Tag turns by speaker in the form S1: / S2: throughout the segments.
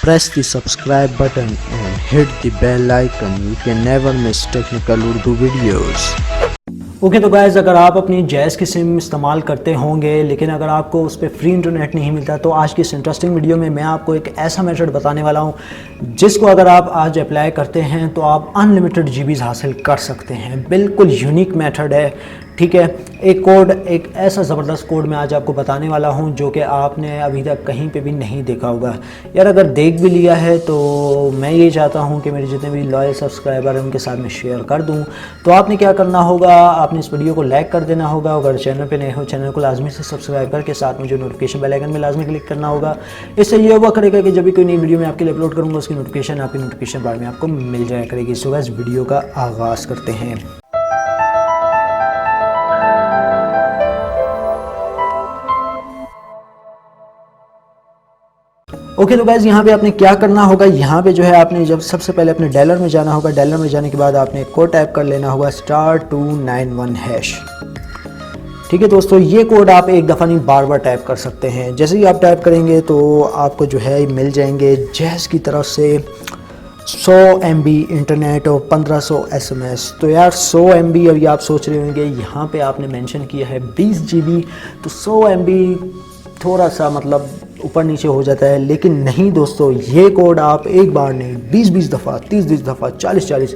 S1: press the subscribe button and hit the bell icon. You can never miss technical Urdu videos.
S2: Okay तो guys, अगर आप अपनी jazz की SIM इस्तेमाल करते होंगे लेकिन अगर आपको उस पर फ्री इंटरनेट नहीं मिलता, तो आज की इस इंटरेस्टिंग वीडियो में मैं आपको एक ऐसा मेथड बताने वाला हूं जिसको अगर आप आज अप्लाई करते हैं तो आप अनलिमिटेड जीबीज़ हासिल कर सकते हैं। बिल्कुल यूनिक मेथड है, ठीक है। एक ऐसा ज़बरदस्त कोड मैं आज आपको बताने वाला हूं जो कि आपने अभी तक कहीं पे भी नहीं देखा होगा। यार अगर देख भी लिया है तो मैं ये चाहता हूं कि मेरे जितने भी लॉयल सब्सक्राइबर हैं उनके साथ मैं शेयर कर दूं। तो आपने क्या करना होगा, आपने इस वीडियो को लाइक कर देना होगा। अगर चैनल पे नए हो, चैनल को लाजमी से सब्सक्राइब करके साथ में जो नोटिफिकेशन बेल आइकन में लाजमी क्लिक करना होगा। इससे ये हुआ करेगा कि जब भी कोई नई वीडियो मैं आपके लिए अपलोड करूँगा उसकी नोटिफिकेशन आपकी नोटिफिकेशन बार में आपको मिल जाया करेगी। सो गाइस, वीडियो का आगाज़ करते हैं। ओके तो गाइज़, यहाँ पे आपने क्या करना होगा, यहाँ पे जो है आपने जब सबसे पहले अपने डायलर में जाना होगा। डायलर में जाने के बाद आपने कोड टाइप कर लेना होगा *291#। ठीक है दोस्तों, ये कोड आप एक दफ़ा नहीं बार बार टाइप कर सकते हैं। जैसे ही आप टाइप करेंगे तो आपको जो है मिल जाएंगे जैज़ की तरफ से 100 MB इंटरनेट और 1500 SMS। तो यार 100 MB, अभी आप सोच रहे होंगे यहाँ पे आपने मेंशन किया है 20 GB, तो 100 MB थोड़ा सा मतलब ऊपर नीचे हो जाता है। लेकिन नहीं दोस्तों, ये कोड आप एक बार नहीं 20-20 दफ़ा, 30-30 दफ़ा, 40-40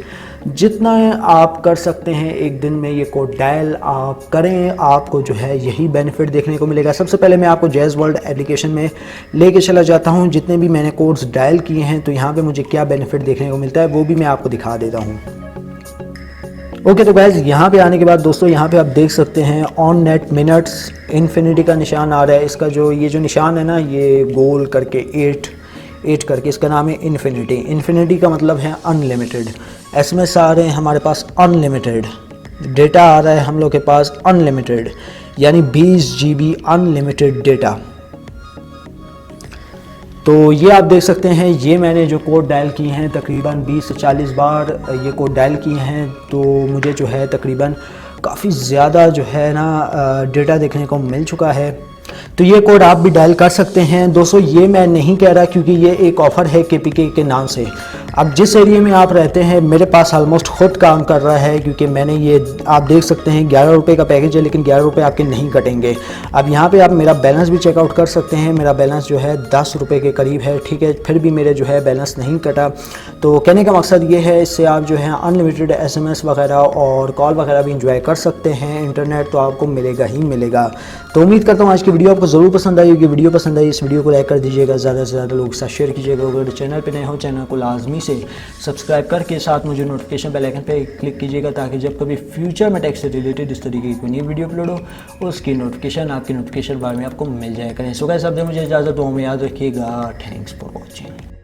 S2: जितना आप कर सकते हैं एक दिन में ये कोड डायल आप करें, आपको जो है यही बेनिफिट देखने को मिलेगा। सबसे पहले मैं आपको जैज़ वर्ल्ड एप्लीकेशन में लेके चला जाता हूँ। जितने भी मैंने कोड्स डायल किए हैं तो यहाँ पे मुझे क्या बेनिफिट देखने को मिलता है वो भी मैं आपको दिखा देता हूँ। ओके तो गाइज़, यहाँ पे आने के बाद दोस्तों यहाँ पे आप देख सकते हैं ऑन नेट मिनट्स इन्फिनिटी का निशान आ रहा है। इसका ये जो निशान है ना, ये गोल करके 8 करके, इसका नाम है इन्फिनिटी। इन्फिनिटी का मतलब है अनलिमिटेड। SMS आ रहे हैं हमारे पास अनलिमिटेड, डेटा आ रहा है हम लोग के पास अनलिमिटेड, यानी 20 GB अनलिमिटेड डेटा। तो ये आप देख सकते हैं, ये मैंने जो कोड डायल किए हैं तकरीबन 20 से 40 बार ये कोड डायल किए हैं, तो मुझे जो है तकरीबन काफ़ी ज़्यादा जो है ना डेटा देखने को मिल चुका है। तो ये कोड आप भी डायल कर सकते हैं दोस्तों। ये मैं नहीं कह रहा क्योंकि ये एक ऑफ़र है KPK के नाम से। अब जिस एरिया में आप रहते हैं, मेरे पास ऑलमोस्ट खुद काम कर रहा है क्योंकि मैंने ये आप देख सकते हैं 11 रुपये का पैकेज है, लेकिन 11 रुपये आपके नहीं कटेंगे। अब यहाँ पे आप मेरा बैलेंस भी चेकआउट कर सकते हैं। मेरा बैलेंस जो है 10 रुपये के करीब है, ठीक है। फिर भी मेरे जो है बैलेंस नहीं कटा। तो कहने का मकसद ये है, इससे आप जो है अनलिमिटेड SMS वगैरह और कॉल वगैरह भी इंजॉय कर सकते हैं। इंटरनेट तो आपको मिलेगा ही मिलेगा। तो उम्मीद करता हूँ आज की वीडियो आपको ज़रूर पसंद आई होगी। वीडियो पसंद आई इस वीडियो को लाइक कर दीजिएगा, ज़्यादा से ज़्यादा लोगों के साथ शेयर कीजिएगा। अगर चैनल पे नए हो, चैनल को लाजमी से सब्सक्राइब करके साथ मुझे नोटिफिकेशन बेल आइकन पे क्लिक कीजिएगा ताकि जब कभी फ्यूचर में टेक से रिलेटेड इस तरीके की कोई नई वीडियो अपलोड हो उसकी नोटिफिकेशन आपकी नोटिफिकेशन बार में आपको मिल जाए करें। सो गाइस, अब मुझे इजाज़त दो, में याद रखिएगा। Thanks for watching.